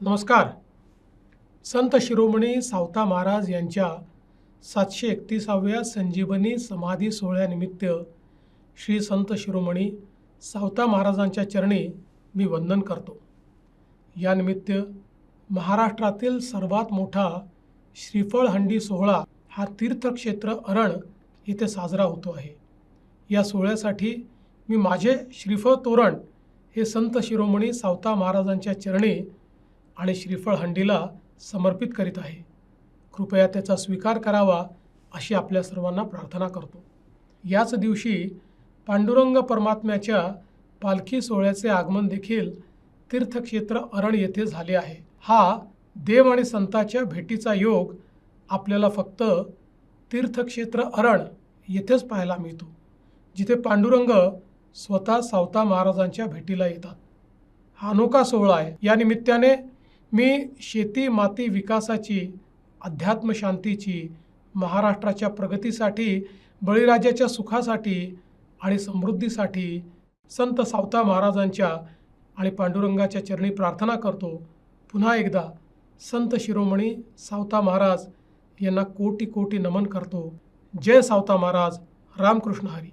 नमस्कार. संत शिरोमणी सावता महाराज यांच्या 731व्या संजीवनी समाधी सोहळ्यानिमित्त श्री संत शिरोमणी सावता महाराजांच्या चरणी मी वंदन करतो. यानिमित्त महाराष्ट्रातील सर्वात मोठा श्रीफळ हंडी सोहळा हा तीर्थक्षेत्र अरण येथे साजरा होतो आहे. या सोहळ्यासाठी मी माझे श्रीफळ तोरण हे संत शिरोमणी सावता महाराजांच्या चरणी आणि श्रीफळ हंडीला समर्पित करीत आहे. कृपया त्याचा स्वीकार करावा अशी आपल्या सर्वांना प्रार्थना करतो. याच दिवशी पांडुरंग परमात्म्याच्या पालखी सोहळ्याचे आगमन देखील तीर्थक्षेत्र अरण येथे झाले आहे. हा देव आणि संतांच्या भेटीचा योग आपल्याला फक्त तीर्थक्षेत्र अरण येथेच पाहायला मिळतो, जिथे पांडुरंग स्वतः सावता महाराजांच्या भेटीला येतात. हा अनोखा सोहळा आहे. या निमित्ताने मी शेती माती विकासाची, अध्यात्म शांतीची, महाराष्ट्राच्या प्रगतीसाठी, बळीराजाच्या सुखासाठी आणि समृद्धीसाठी संत सावता महाराजांच्या आणि पांडुरंगाच्या चरणी प्रार्थना करतो. पुन्हा एकदा संत शिरोमणी सावता महाराज यांना कोटी कोटी नमन करतो. जय सावता महाराज. रामकृष्ण हरी.